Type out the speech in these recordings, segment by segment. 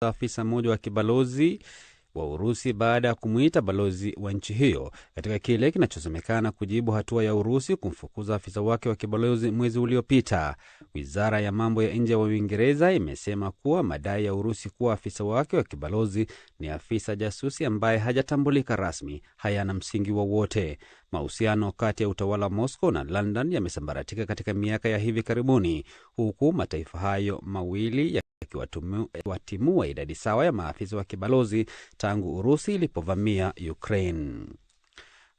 afisa mmoja wa kibalozi wa Urusi baada ya kumuita balozi wa nchi hiyo katika kile kinachosemekana kujibu hatua ya Urusi kumfukuza afisa wake wa kibalozi mwezi uliopita. Wizara ya mambo ya nje wa Uingereza imesema kuwa madai ya Urusi kuwa afisa wake wa kibalozi ni afisa jasusi ambaye hajatambulika rasmi hayana msingi wowote. Mahusiano kati ya utawala Moscow na London yamesambaratika katika miaka ya hivi karibuni, huku mataifa hayo mawili yakiwatimua idadi sawa ya maafisa wa kibalozi tangu Urusi ilipovamia Ukraine.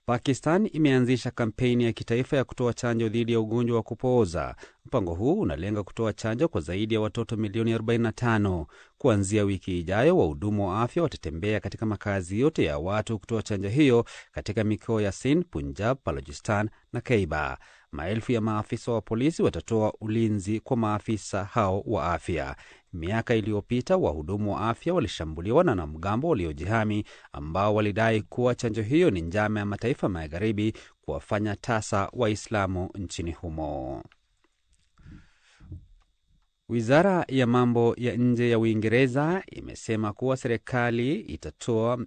Pakistan imeanzisha kampeni ya kitaifa ya kutoa chanjo dhidi ya ugonjwa wa kupooza. Mpango huu unalenga kutoa chanjo kwa zaidi ya watoto milioni 45. Kuanzia wiki ijayo, wahudumu wa afya watatembea katika makazi yote ya watu kutoa chanjo hiyo katika mikoa ya Sindh, Punjab, Balochistan na Khyber. Maelfu ya maafisa wa polisi watatoa ulinzi kwa maafisa hao wa afya. Miaka iliyopita, wahudumu wa afya walishambuliwa na wanamgambo waliojihami ambao walidai kuwa chanjo hiyo ni njama ya mataifa magharibi kuwafanya tasa Waislamu nchini humo. Wizara ya mambo ya nje ya Uingereza imesema kuwa serikali itatoa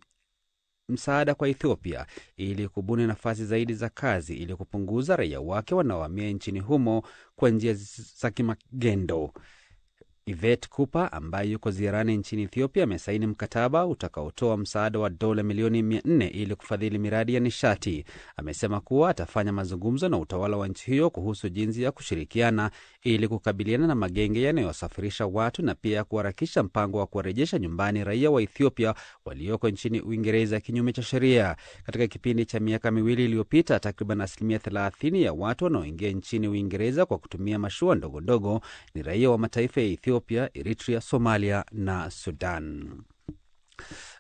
msaada kwa Ethiopia ili kubuni nafasi zaidi za kazi ili kupunguza raia wake wanaohamia nchini humo kwa njia za kimagendo. Yvette Cooper ambaye yuko ziarani nchini Ethiopia amesaini mkataba utakaotoa msaada wa dola milioni 400 ili kufadhili miradi ya nishati. Amesema kuwa atafanya mazungumzo na utawala wa nchi hiyo kuhusu jinsi ya kushirikiana ili kukabiliana na magenge yanayosafirisha watu na pia kuharakisha mpango wa kuwarejesha nyumbani raia wa Ethiopia walioko nchini Uingereza kinyume cha sheria. Katika kipindi cha miaka miwili iliyopita, takriban 30% ya watu wanaoingia nchini Uingereza kwa kutumia mashua ndogo ndogo ni raia wa mataifa ya Ethiopia, Eritrea, Somalia na Sudan.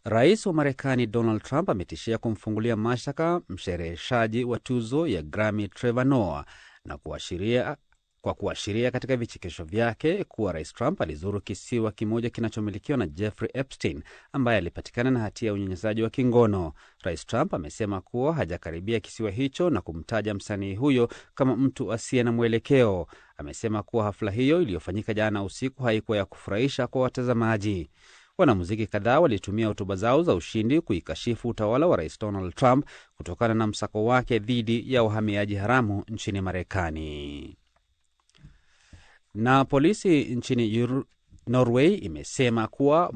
Rais wa Marekani Donald Trump ametishia kumfungulia mashtaka mshereheshaji wa tuzo ya Grammy Trevor Noah na kuashiria katika vichekesho vyake kuwa Rais Trump alizuru kisiwa kimoja kinachomilikiwa na Jeffrey Epstein ambaye alipatikana na hatia ya unyanyasaji wa kingono. Rais Trump amesema kuwa hajakaribia kisiwa hicho na kumtaja msanii huyo kama mtu asiye na mwelekeo. Amesema kuwa hafla hiyo iliyofanyika jana usiku haikuwa ya kufurahisha kwa watazamaji. Wanamuziki kadhaa walitumia hotuba zao za ushindi kuikashifu utawala wa Rais Donald Trump kutokana na msako wake dhidi ya wahamiaji haramu nchini Marekani. Na polisi nchini Norway imesema kuwa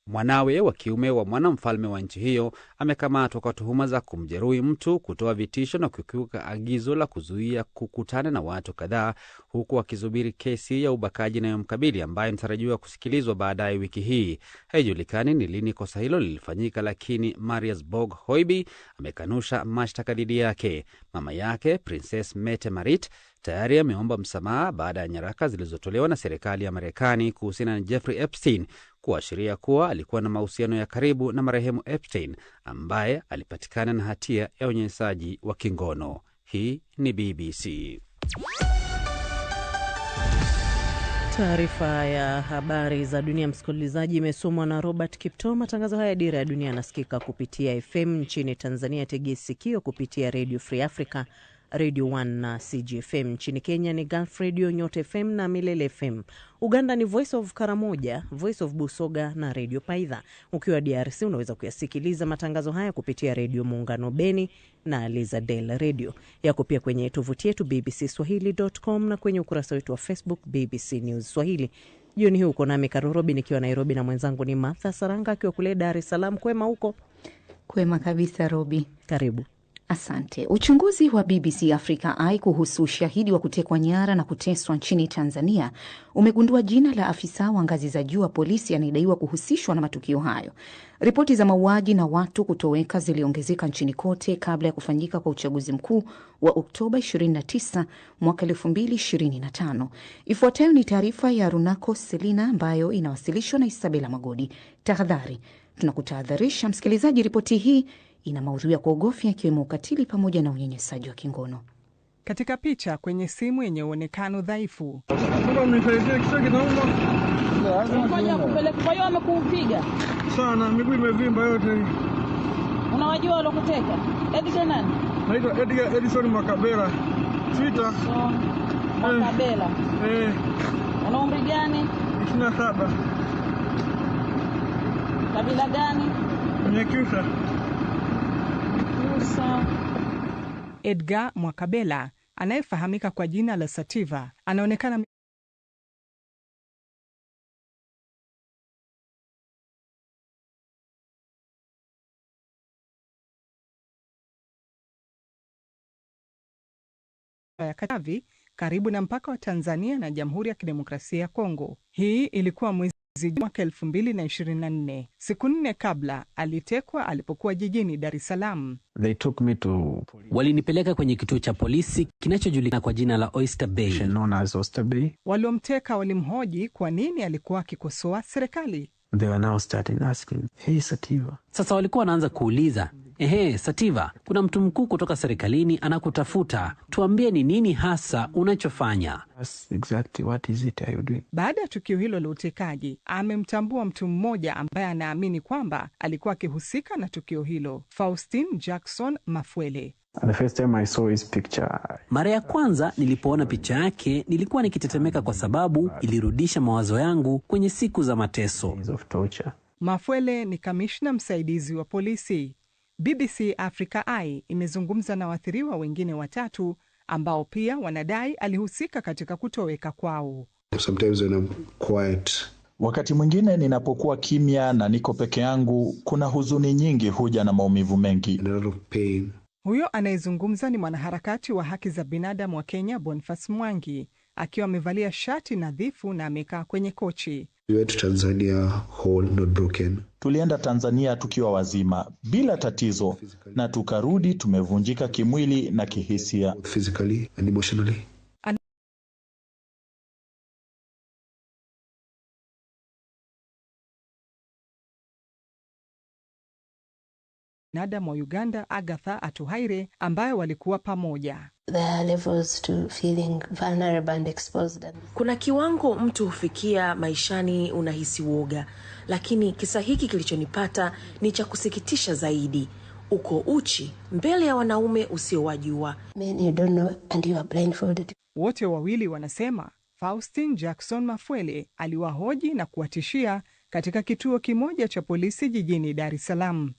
mwanawe wa kiume wa mwanamfalme wa nchi hiyo amekamatwa kwa tuhuma za kumjeruhi mtu, kutoa vitisho na kukiuka agizo la kuzuia kukutana na watu kadhaa, huku akisubiri kesi ya ubakaji inayomkabili ambayo inatarajiwa kusikilizwa baadaye wiki hii. Haijulikani ni lini kosa hilo lilifanyika, lakini Marius Borg Høiby amekanusha mashtaka dhidi yake. Mama yake Princess Mette Marit tayari ameomba msamaha baada ya nyaraka zilizotolewa na serikali ya Marekani kuhusiana na Jeffrey Epstein kuashiria kuwa alikuwa na mahusiano ya karibu na marehemu Epstein ambaye alipatikana na hatia ya unyanyasaji wa kingono. Hii ni BBC. Taarifa ya habari za dunia, msikilizaji, imesomwa na Robert Kipto. Matangazo haya Dira ya Dunia yanasikika kupitia FM nchini Tanzania, tegea sikio kupitia Radio Free Africa, Radio 1 na CGFM. Nchini Kenya ni Gulf Radio, Nyota FM na Milele FM. Uganda ni Voice of Karamoja, Voice of Busoga na Radio Paidha. Ukiwa DRC unaweza kuyasikiliza matangazo haya kupitia Radio Muungano Beni na Lizadel Radio. Yako pia kwenye tovuti yetu bbcswahili.com na kwenye ukurasa wetu wa Facebook BBC News Swahili. Jioni hii uko nami Karorobi nikiwa Nairobi na mwenzangu ni Martha Saranga akiwa kule Dar es Salaam. Kwema huko? Kwema kabisa Robi. Karibu. Asante. Uchunguzi wa BBC Africa Eye kuhusu ushahidi wa kutekwa nyara na kuteswa nchini Tanzania umegundua jina la afisa wa ngazi za juu wa polisi anayedaiwa kuhusishwa na matukio hayo. Ripoti za mauaji na watu kutoweka ziliongezeka nchini kote kabla ya kufanyika kwa uchaguzi mkuu wa Oktoba 29 mwaka 2025. Ifuatayo ni taarifa ya Runako Selina ambayo inawasilishwa na Isabela Magodi. Tahadhari, tunakutahadharisha msikilizaji, ripoti hii ina maudhui ya kuogofya ikiwemo ukatili pamoja na unyanyasaji wa kingono. Katika picha kwenye simu yenye uonekano dhaifu, sana miguu imevimba yote. Unawajua walokuteka? Edison nani? Naitwa Edison Makabela. Twitter. Makabela. Una umri gani? 27. Kabila gani? Mnyakyusa. Musa. Edgar Mwakabela anayefahamika kwa jina la Sativa anaonekana ya Katavi karibu na mpaka wa Tanzania na Jamhuri ya Kidemokrasia ya Kongo. Hii ilikuwa mwezi mwaka 2024. Siku 4 kabla alitekwa alipokuwa jijini Dar es Salaam. They took me to Walinipeleka kwenye kituo cha polisi kinachojulikana kwa jina la Oyster Bay. known as Oyster Bay. Waliomteka walimhoji kwa nini alikuwa akikosoa serikali. They were now starting asking, "Hey Sativa." Sasa walikuwa wanaanza kuuliza, Sativa, kuna mtu mkuu kutoka serikalini anakutafuta. Tuambie ni nini hasa unachofanya. That's exactly what is it are you doing? Baada ya tukio hilo la utekaji, amemtambua mtu mmoja ambaye anaamini kwamba alikuwa akihusika na tukio hilo, Faustin Jackson Mafwele. The first time I saw his picture, Mara ya kwanza nilipoona picha yake nilikuwa nikitetemeka kwa sababu ilirudisha mawazo yangu kwenye siku za mateso. of torture. Mafwele ni kamishna msaidizi wa polisi. BBC Africa Eye imezungumza na waathiriwa wengine 3 ambao pia wanadai alihusika katika kutoweka kwao. Sometimes when I'm quiet, wakati mwingine ninapokuwa kimya na niko peke yangu, kuna huzuni nyingi huja na maumivu mengi. a lot of pain. Huyo anayezungumza ni mwanaharakati wa haki za binadamu wa Kenya, Boniface Mwangi, akiwa amevalia shati nadhifu na amekaa kwenye kochi. We went to Tanzania whole, not broken. Tulienda Tanzania tukiwa wazima bila tatizo, na tukarudi tumevunjika kimwili na kihisia. Physically and emotionally. Binadamu wa Uganda, Agatha Atuhaire, ambayo walikuwa pamoja. Kuna kiwango mtu hufikia maishani unahisi woga, lakini kisa hiki kilichonipata ni cha kusikitisha zaidi. Uko uchi mbele ya wanaume usiowajua. Wote wawili wanasema Faustin Jackson Mafwele aliwahoji na kuwatishia katika kituo kimoja cha polisi jijini Dar es Salaam.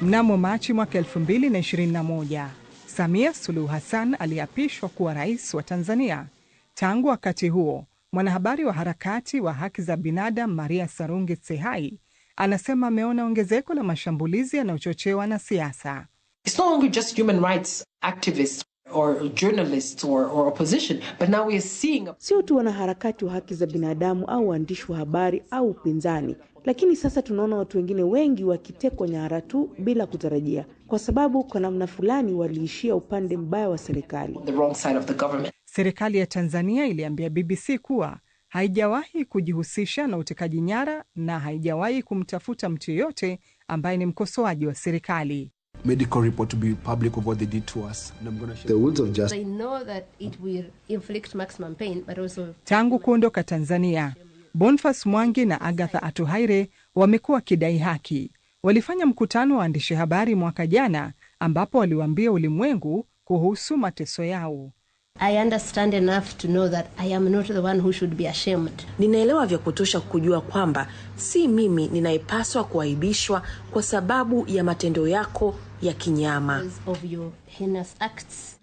Mnamo Machi mwaka 2021, Samia Suluhu Hassan aliapishwa kuwa rais wa Tanzania. Tangu wakati huo, mwanahabari wa harakati wa haki za binadamu Maria Sarungi Tsehai anasema ameona ongezeko la mashambulizi yanayochochewa na siasa. It's no longer just human rights activists or journalists or opposition, but now we are seeing sio tu wanaharakati wa haki za binadamu au waandishi wa habari au upinzani, lakini sasa tunaona watu wengine wengi wakitekwa nyara tu bila kutarajia, kwa sababu kwa namna fulani waliishia upande mbaya wa serikali. the wrong side of the government. Serikali ya Tanzania iliambia BBC kuwa haijawahi kujihusisha na utekaji nyara na haijawahi kumtafuta mtu yeyote ambaye ni mkosoaji wa serikali. Medical report to be public of what they did to us. And I'm going to share The woods of justice. I know that it will inflict maximum pain, but also... Tangu kuondoka Tanzania, Boniface Mwangi na Agatha Atuhaire wamekuwa kidai haki. Walifanya mkutano wa waandishi habari mwaka jana ambapo waliwaambia ulimwengu kuhusu mateso yao. I understand enough to know that I am not the one who should be ashamed. Ninaelewa vya kutosha kujua kwamba si mimi ninayepaswa kuaibishwa kwa sababu ya matendo yako ya kinyama. Of your heinous acts.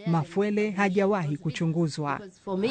Mafwele hajawahi kuchunguzwa. For me.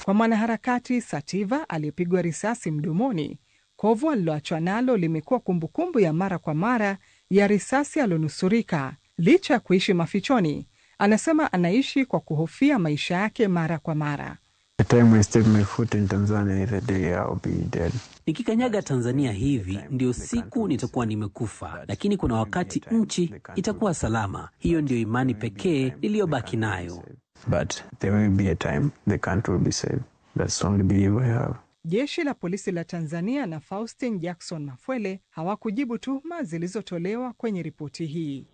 Kwa mwanaharakati Sativa aliyepigwa risasi mdomoni, kovu aliloachwa nalo limekuwa kumbukumbu ya mara kwa mara ya risasi alionusurika. Licha ya kuishi mafichoni, anasema anaishi kwa kuhofia maisha yake mara kwa mara. The time I step my foot in Tanzania is the day I'll be dead. Nikikanyaga Tanzania hivi ndio siku nitakuwa nimekufa, lakini kuna wakati nchi itakuwa salama. Hiyo ndio imani pekee niliyobaki nayo. But there will be a time the country will be saved. That's the only belief I have. Jeshi la polisi la Tanzania na Faustin Jackson Mafwele hawakujibu tuhuma zilizotolewa kwenye ripoti hii.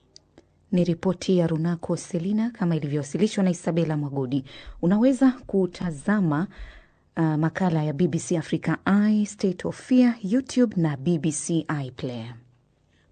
Ni ripoti ya Runako Selina kama ilivyowasilishwa na Isabela Mwagodi. Unaweza kutazama makala ya BBC Africa Eye, State of Fear, YouTube na BBC iPlayer.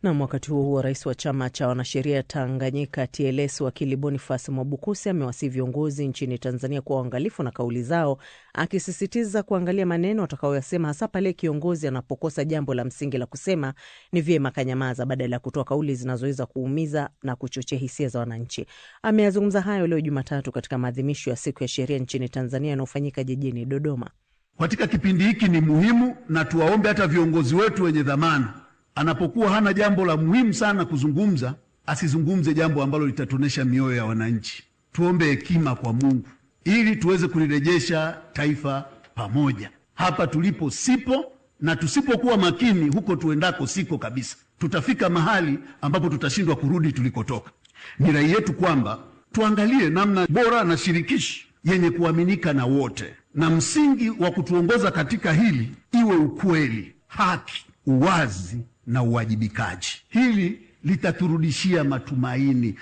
Na wakati huo rais wa chama cha wanasheria Tanganyika TLS wakili Boniface Mwabukusi amewasihi viongozi nchini Tanzania kuwa waangalifu na kauli zao, akisisitiza kuangalia maneno watakayoyasema, hasa pale kiongozi anapokosa jambo la msingi la kusema. Ni vyema kanyamaza badala ya kutoa kauli zinazoweza kuumiza na kuchochea hisia za wananchi. Ameyazungumza hayo leo Jumatatu katika maadhimisho ya siku ya sheria nchini Tanzania yanayofanyika jijini Dodoma. Katika kipindi hiki ni muhimu, na tuwaombe hata viongozi wetu wenye dhamana, anapokuwa hana jambo la muhimu sana kuzungumza, asizungumze jambo ambalo litatonesha mioyo ya wananchi. Tuombe hekima kwa Mungu ili tuweze kulirejesha taifa pamoja. Hapa tulipo sipo, na tusipokuwa makini huko tuendako siko kabisa. Tutafika mahali ambapo tutashindwa kurudi tulikotoka. Ni rai yetu kwamba tuangalie namna bora na shirikishi yenye kuaminika na wote, na msingi wa kutuongoza katika hili iwe ukweli, haki, uwazi na uwajibikaji. Hili litaturudishia matumaini.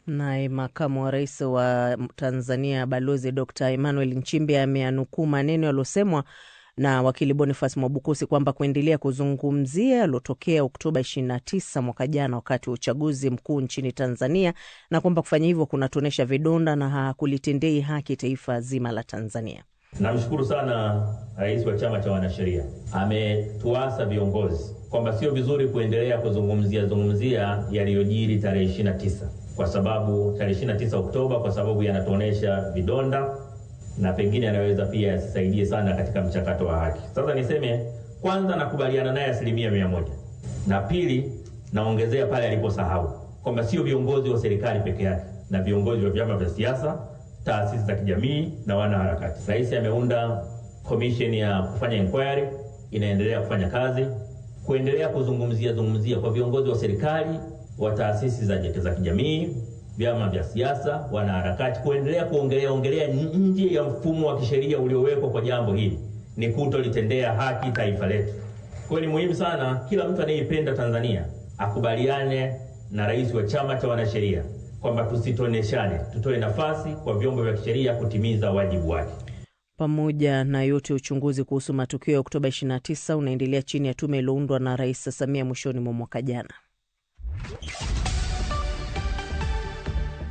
Naye makamu wa rais wa Tanzania Balozi Dr. Emmanuel Nchimbi ameanukuu maneno yaliyosemwa na wakili Boniface Mwabukusi kwamba kuendelea kuzungumzia yalotokea Oktoba 29 mwaka jana wakati wa uchaguzi mkuu nchini Tanzania, na kwamba kufanya hivyo kunatonesha vidonda na hakulitendei haki taifa zima la Tanzania. Namshukuru sana rais wa chama cha wanasheria. Ametuasa viongozi kwamba sio vizuri kuendelea kuzungumzia yaliyojiri tarehe 29 kwa sababu tarehe 29 Oktoba, kwa sababu yanatonesha vidonda na pengine yanaweza pia yasisaidie sana katika mchakato wa haki. Sasa niseme kwanza, nakubaliana naye 100%. Na pili, naongezea pale aliposahau kwamba sio viongozi wa serikali peke yake, na viongozi wa vyama vya siasa, taasisi za kijamii na wanaharakati. Rais ameunda commission ya kufanya inquiry, inaendelea kufanya kazi, kuendelea kuzungumzia kwa viongozi wa serikali, wa taasisi za kijamii, vyama vya siasa, wanaharakati, kuendelea kuongelea nje ya mfumo wa kisheria uliowekwa kwa jambo hili, ni kutolitendea haki taifa letu. Kwa ni muhimu sana kila mtu anayependa Tanzania akubaliane na rais wa chama cha wanasheria kwamba tusitoneshane, tutoe nafasi kwa vyombo vya kisheria kutimiza wajibu wake. Pamoja na yote, uchunguzi kuhusu matukio ya Oktoba 29 unaendelea chini ya tume iliyoundwa na Rais Samia mwishoni mwa mwaka jana.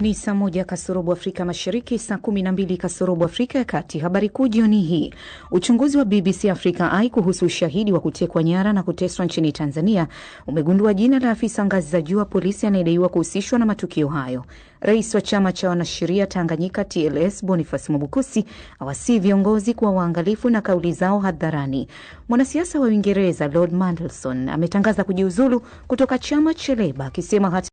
Ni saa 1 kasorobo Afrika Mashariki, saa 12 kasorobo Afrika ya Kati. Habari kuu jioni hii. Uchunguzi wa BBC Africa Eye kuhusu ushahidi wa kutekwa nyara na kuteswa nchini Tanzania umegundua jina la afisa ngazi za juu wa polisi anayedaiwa kuhusishwa na matukio hayo. Rais wa chama cha wanasheria Tanganyika TLS Boniface Mwabukusi awasihi viongozi kuwa waangalifu na kauli zao hadharani. Mwanasiasa wa Uingereza Lord Mandelson ametangaza kujiuzulu kutoka chama cha Labour akisema hata